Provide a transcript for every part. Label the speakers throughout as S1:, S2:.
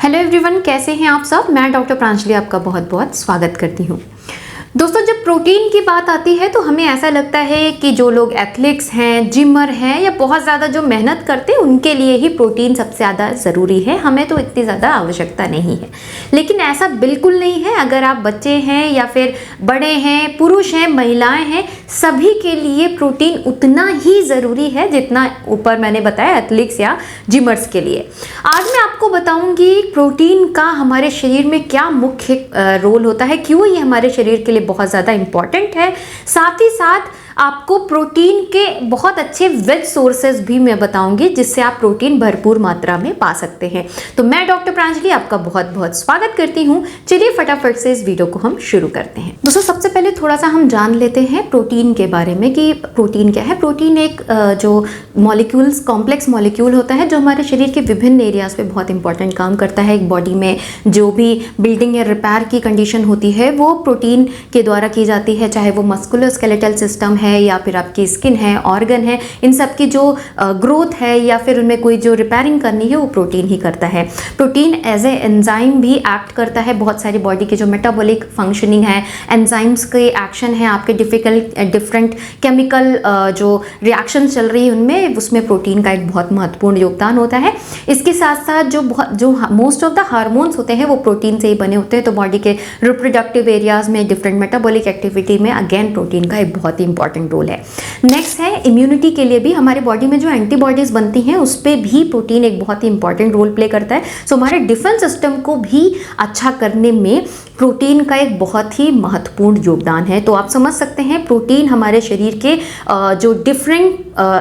S1: Hello everyone, कैसे हैं आप सब। मैं डॉक्टर प्रांजलि आपका बहुत बहुत स्वागत करती हूँ। दोस्तों, जब प्रोटीन की बात आती है तो हमें ऐसा लगता है कि जो लोग एथलीट्स हैं, जिमर हैं या बहुत ज़्यादा जो मेहनत करते हैं उनके लिए ही प्रोटीन सबसे ज़्यादा ज़रूरी है, हमें तो इतनी ज़्यादा आवश्यकता नहीं है। लेकिन ऐसा बिल्कुल नहीं है। अगर आप बच्चे हैं या फिर बड़े हैं, पुरुष हैं, महिलाएं हैं, सभी के लिए प्रोटीन उतना ही ज़रूरी है जितना ऊपर मैंने बताया एथलीट्स या जिमर्स के लिए। आज मैं आपको बताऊंगी प्रोटीन का हमारे शरीर में क्या मुख्य रोल होता है, क्यों ये हमारे शरीर के लिए बहुत ज़्यादा इंपॉर्टेंट है। साथ ही साथ आपको प्रोटीन के बहुत अच्छे वेज सोर्सेज भी मैं बताऊंगी जिससे आप प्रोटीन भरपूर मात्रा में पा सकते हैं। तो मैं डॉक्टर प्रांजलि आपका बहुत बहुत स्वागत करती हूं। चलिए फटाफट से इस वीडियो को हम शुरू करते हैं। दोस्तों, सबसे पहले थोड़ा सा हम जान लेते हैं प्रोटीन के बारे में कि प्रोटीन क्या है। प्रोटीन एक जो मॉलिक्यूल्स, कॉम्प्लेक्स मॉलिक्यूल होता है जो हमारे शरीर के विभिन्न एरियाज पे बहुत इंपॉर्टेंट काम करता है। एक बॉडी में जो भी बिल्डिंग या रिपेयर की कंडीशन होती है वो प्रोटीन के द्वारा की जाती है, चाहे वो मस्कुलर स्केलेटल सिस्टम है या फिर आपकी स्किन है, ऑर्गन है, इन सब की जो ग्रोथ है या फिर उनमें कोई जो रिपेयरिंग करनी है वो प्रोटीन ही करता है। प्रोटीन एज ए एंजाइम भी एक्ट करता है। बहुत सारी बॉडी के जो मेटाबॉलिक फंक्शनिंग है, एंजाइम्स के एक्शन है, आपके डिफरेंट केमिकल जो रिएक्शन चल रही है उनमें, उसमें प्रोटीन का एक बहुत महत्वपूर्ण योगदान होता है। इसके साथ साथ जो मोस्ट ऑफ द हार्मोन्स होते हैं वो प्रोटीन से ही बने होते हैं। तो बॉडी के रिप्रोडक्टिव एरियाज में, डिफरेंट मेटाबॉलिक एक्टिविटी में अगेन प्रोटीन का एक बहुत ही इंपॉर्टेंट रोल है। नेक्स्ट है इम्यूनिटी के लिए भी, हमारे बॉडी में जो एंटीबॉडीज बनती हैं उस पर भी प्रोटीन एक बहुत ही इंपॉर्टेंट रोल प्ले करता है। सो हमारे डिफेंस सिस्टम को भी अच्छा करने में प्रोटीन का एक बहुत ही महत्वपूर्ण योगदान है। तो आप समझ सकते हैं प्रोटीन हमारे शरीर के जो डिफरेंट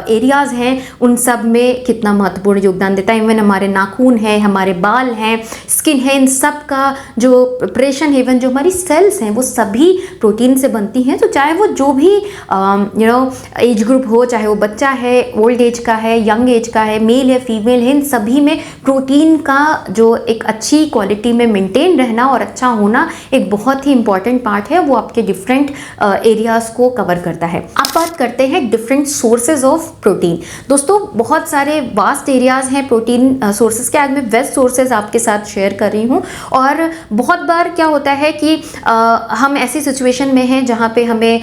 S1: एरियाज हैं उन सब में कितना महत्वपूर्ण योगदान देता है। इवन हमारे नाखून है, हमारे बाल हैं, स्किन है, इन सब का जो प्रिपरेशन है, इवन जो हमारी सेल्स हैं वो सभी प्रोटीन से बनती हैं। तो चाहे वो जो भी एज ग्रुप हो, चाहे वो बच्चा है, ओल्ड एज का है, यंग एज का है, मेल है, फीमेल है, इन सभी में प्रोटीन का जो एक अच्छी क्वालिटी में मेंटेन रहना और अच्छा होना एक बहुत ही इंपॉर्टेंट पार्ट है। वो आपके डिफरेंट एरियाज को कवर करता है। अब बात करते हैं डिफरेंट सोर्सेज ऑफ प्रोटीन। दोस्तों, बहुत सारे वास्ट एरियाज हैं प्रोटीन सोर्सेज के। आज मैं वेस्ट सोर्सेज आपके साथ शेयर कर रही हूँ। और बहुत बार क्या होता है कि हम ऐसी सिचुएशन में हैं जहाँ पे हमें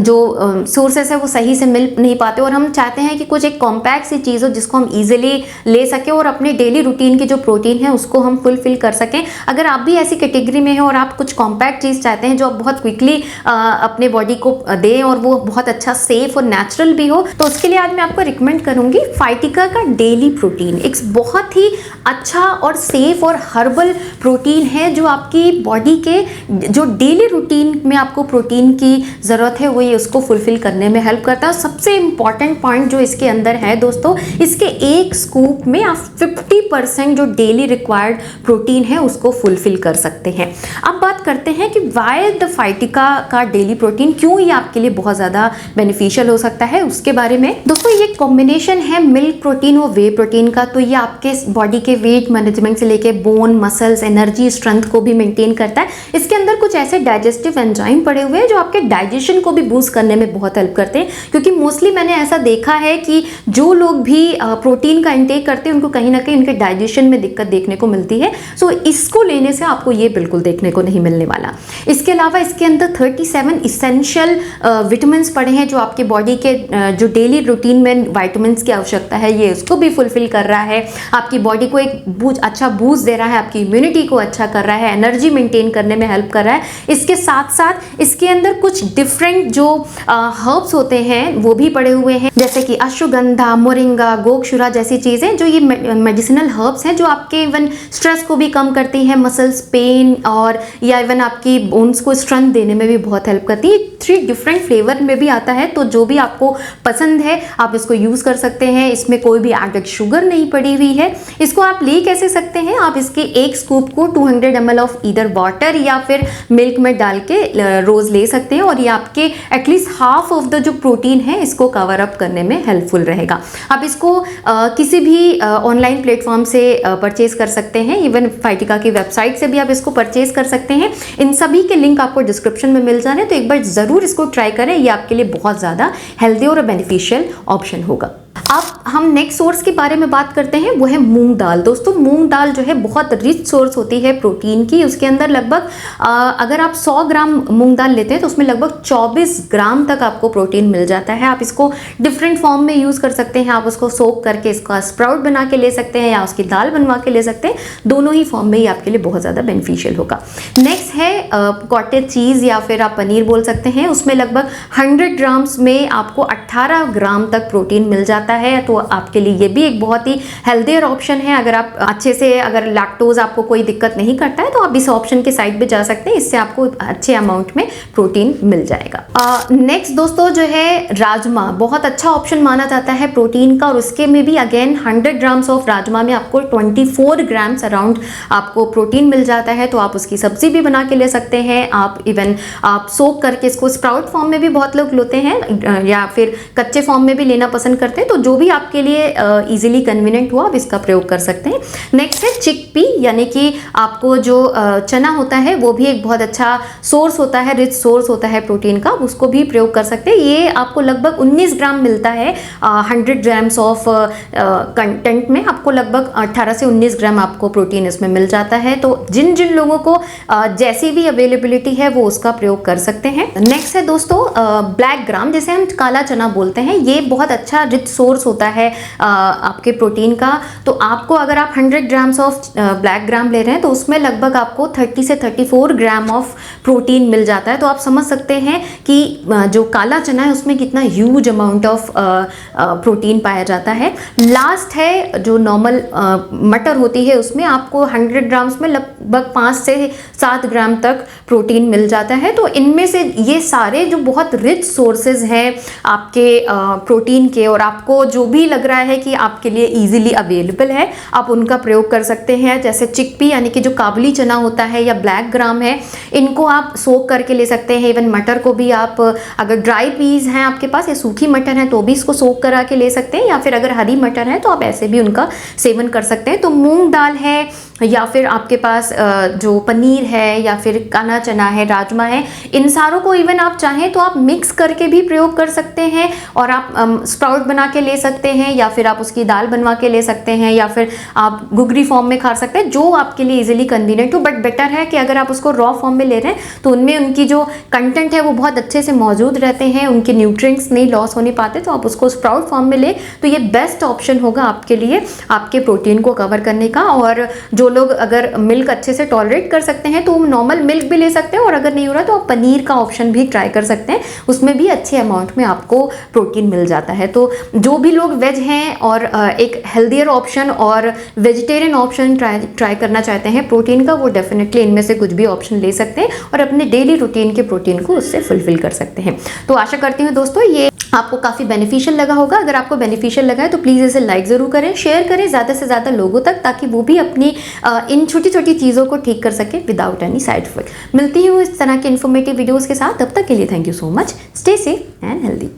S1: जो सोर्सेस है वो सही से मिल नहीं पाते और हम चाहते हैं कि कुछ एक कॉम्पैक्ट सी चीज़ हो जिसको हम ईजिली ले सकें और अपने डेली रूटीन की जो प्रोटीन है उसको हम फुलफिल कर सकें। अगर आप भी ऐसी कैटेगरी में हैं और आप कुछ कॉम्पैक्ट चीज़ चाहते हैं जो आप बहुत क्विकली अपने बॉडी को दें और वो बहुत अच्छा सेफ और नेचुरल भी हो, तो उसके लिए आज मैं आपको रिकमेंड करूंगी फाइटिका का डेली प्रोटीन। एक बहुत ही अच्छा और सेफ और हर्बल प्रोटीन है जो आपकी बॉडी के जो डेली रूटीन में आपको प्रोटीन की ज़रूरत है वो ये उसको फुलफिल करने में हेल्प करता है। सबसे इंपॉर्टेंट पॉइंट जो इसके अंदर है दोस्तों, इसके एक स्कूप में आप 50% जो डेली रिक्वायर्ड प्रोटीन है उसको फुलफिल कर सकते हैं। अब बात करते हैं कि वाई द फाइटिका का डेली प्रोटीन, क्यों ये आपके लिए बहुत ज़्यादा बेनिफिशियल हो सकता है उसके बारे में। दोस्तों, ये कॉम्बिनेशन है मिल्क प्रोटीन और वे प्रोटीन का। तो ये आपके बॉडी के वेट मैनेजमेंट से लेके बोन, मसल्स, एनर्जी, स्ट्रेंथ को भी मेंटेन करता है। इसके अंदर कुछ ऐसे डाइजेस्टिव एंजाइम पड़े हुए हैं जो आपके डाइजेशन को भी बूस्ट करने में बहुत हेल्प करते हैं। क्योंकि मोस्टली मैंने ऐसा देखा है कि जो लोग भी प्रोटीन का इंटेक करते हैं उनको कहीं ना कहीं उनके डाइजेशन में दिक्कत देखने को मिलती है। सो इसको लेने से आपको ये बिल्कुल देखने को नहीं मिलने वाला। इसके अलावा इसके अंदर 37 इसेंशियल विटामिन पड़े हैं जो आपके बॉडी के जो डेली रूटीन में विटामिन्स की आवश्यकता है ये उसको भी फुलफिल कर रहा है। आपकी बॉडी को एक अच्छा बूस्ट दे रहा है, आपकी इम्यूनिटी को अच्छा कर रहा है, एनर्जी मेंटेन करने में हेल्प कर रहा है। इसके साथ साथ इसके अंदर कुछ डिफरेंट जो हर्ब्स होते हैं वो भी पड़े हुए हैं, जैसे कि अश्वगंधा, मोरिंगा, गोक्षुरा जैसी चीज़ें जो ये मेडिसिनल हर्ब्स हैं जो आपके इवन स्ट्रेस को भी कम करती हैं, मसल्स पेन और या इवन आपकी बोन्स को स्ट्रेंथ देने में भी बहुत हेल्प करती है। 3 डिफरेंट फ्लेवर में भी आता है, तो जो भी आपको पसंद है आप इसको यूज़ कर सकते हैं। इसमें कोई भी एडेड शुगर नहीं पड़ी हुई है। इसको आप ले कैसे सकते हैं, आप इसके एक स्कूप को 200 ml ऑफ ईदर वाटर या फिर मिल्क में डाल के रोज़ ले सकते हैं और ये आपके एटलीस्ट हाफ ऑफ द जो प्रोटीन है इसको कवर अप करने में हेल्पफुल रहेगा। आप इसको किसी भी ऑनलाइन प्लेटफॉर्म से परचेज कर सकते हैं, इवन फाइटिका की वेबसाइट से भी आप इसको परचेज कर सकते हैं। इन सभी के लिंक आपको डिस्क्रिप्शन में मिल जाने, तो एक बार ज़रूर इसको ट्राई करें, ये आपके लिए बहुत ज़्यादा हेल्दी और बेनिफिशियल ऑप्शन होगा। अब हम नेक्स्ट सोर्स के बारे में बात करते हैं, वो है मूंग दाल। दोस्तों मूंग दाल जो है बहुत रिच सोर्स होती है प्रोटीन की। उसके अंदर लगभग अगर आप 100 ग्राम मूंग दाल लेते हैं तो उसमें लगभग 24 ग्राम तक आपको प्रोटीन मिल जाता है। आप इसको डिफरेंट फॉर्म में यूज़ कर सकते हैं। आप उसको सोक करके इसका स्प्राउट बना के ले सकते हैं या उसकी दाल बनवा के ले सकते हैं। दोनों ही फॉर्म में ही आपके लिए बहुत ज़्यादा बेनिफिशियल होगा। नेक्स्ट है कॉटेज चीज़ या फिर आप पनीर बोल सकते हैं। उसमें लगभग 100 ग्राम्स में आपको 18 ग्राम तक प्रोटीन मिल जाता है। तो आपके लिए ये भी एक बहुत ही हेल्दियर ऑप्शन है। अगर आप अच्छे से, अगर लैक्टोज आपको कोई दिक्कत नहीं करता है तो आप इस ऑप्शन के साइड पे जा सकते हैं। इससे आपको अच्छे अमाउंट में प्रोटीन मिल जाएगा। नेक्स्ट दोस्तों जो है राजमा, बहुत अच्छा ऑप्शन माना जाता है प्रोटीन का। और उसके में भी अगेन 100 ग्राम्स ऑफ राजमा में आपको 24 ग्राम्स अराउंड आपको प्रोटीन मिल जाता है। तो आप उसकी सब्जी भी बना के ले सकते हैं। आप इवन आप सोक करके इसको स्प्राउट फॉर्म में भी बहुत लोग लेते हैं या फिर कच्चे फॉर्म में भी लेना पसंद करते हैं। तो जो भी आपके लिए इजीली कन्वीनियंट हो आप इसका प्रयोग कर सकते हैं। नेक्स्ट है चिकपी, यानी कि आपको जो चना होता है वो भी एक बहुत अच्छा सोर्स होता है, रिच सोर्स होता है प्रोटीन का। उसको भी प्रयोग कर सकते हैं। ये आपको लगभग 19 ग्राम मिलता है। 100 ग्राम्स ऑफ कंटेंट में आपको लगभग 18 से 19 ग्राम आपको प्रोटीन इसमें मिल जाता है। तो जिन जिन लोगों को जैसी भी अवेलेबिलिटी है वो उसका प्रयोग कर सकते हैं। नेक्स्ट है दोस्तों ब्लैक ग्राम, जिसे हम काला चना बोलते हैं। ये बहुत अच्छा रिच सोर्स होता है आपके प्रोटीन का। तो आपको अगर आप 100 ग्राम्स ऑफ ब्लैक ग्राम ले रहे हैं तो उसमें लगभग आपको 30 से 34 ग्राम ऑफ प्रोटीन मिल जाता है। तो आप समझ सकते हैं कि जो काला चना है उसमें कितना ह्यूज अमाउंट ऑफ प्रोटीन पाया जाता है। लास्ट है जो नॉर्मल मटर होती है, उसमें आपको 100 ग्राम्स में लगभग 5 से 7 ग्राम तक प्रोटीन मिल जाता है। तो इनमें से ये सारे जो बहुत रिच सोर्सेज हैं आपके प्रोटीन के, और आपको जो भी लग रहा है कि आपके लिए इजीली अवेलेबल है आप उनका प्रयोग कर सकते हैं। जैसे चिकपी यानी कि जो काबुली चना होता है या ब्लैक ग्राम है, इनको आप सोक करके ले सकते हैं। इवन मटर को भी आप, अगर ड्राई पीस हैं आपके पास या सूखी मटर है तो भी इसको सोक करा के ले सकते हैं, या फिर अगर हरी मटर है तो आप ऐसे भी उनका सेवन कर सकते हैं। तो मूंग दाल है या फिर आपके पास जो पनीर है या फिर काला चना है, राजमा है, इन सारों को इवन आप चाहें तो आप मिक्स करके भी प्रयोग कर सकते हैं। और आप स्प्राउट बना के ले सकते हैं या फिर आप उसकी दाल बनवा के ले सकते हैं या फिर आप गुगरी फॉर्म में खा सकते हैं, जो आपके लिए इजीली कन्वीनियंट हो। बट बेटर है कि अगर आप उसको रॉ फॉर्म में ले रहे हैं तो उनमें उनकी जो कंटेंट है वो बहुत अच्छे से मौजूद रहते हैं, उनके न्यूट्रिएंट्स नहीं लॉस होने पाते। तो आप उसको स्प्राउट फॉर्म में ले तो ये बेस्ट ऑप्शन होगा आपके लिए, आपके प्रोटीन को कवर करने का। और जो लोग अगर मिल्क अच्छे से टॉलरेट कर सकते हैं तो नॉर्मल मिल्क भी ले सकते हैं, और अगर नहीं हो रहा तो आप पनीर का ऑप्शन भी ट्राई कर सकते हैं। उसमें भी अच्छे अमाउंट में आपको प्रोटीन मिल जाता है। तो जो भी लोग वेज हैं और एक हेल्दियर ऑप्शन और वेजिटेरियन ऑप्शन ट्राई करना चाहते हैं प्रोटीन का, वो डेफिनेटली इनमें से कुछ भी ऑप्शन ले सकते हैं और अपने डेली रूटीन के प्रोटीन को उससे फुलफिल कर सकते हैं। तो आशा करती हूँ दोस्तों ये आपको काफ़ी बेनिफिशियल लगा होगा। अगर आपको बेनिफिशियल लगा है तो प्लीज़ इसे लाइक ज़रूर करें, शेयर करें ज़्यादा से ज़्यादा लोगों तक, ताकि वो भी अपनी इन छोटी छोटी चीज़ों को ठीक कर सके विदाउट एनी साइड इफेक्ट। मिलती हूँ इस तरह के इन्फॉर्मेटिव वीडियोज़ के साथ। तब तक के लिए thank you so much. Stay safe and healthy.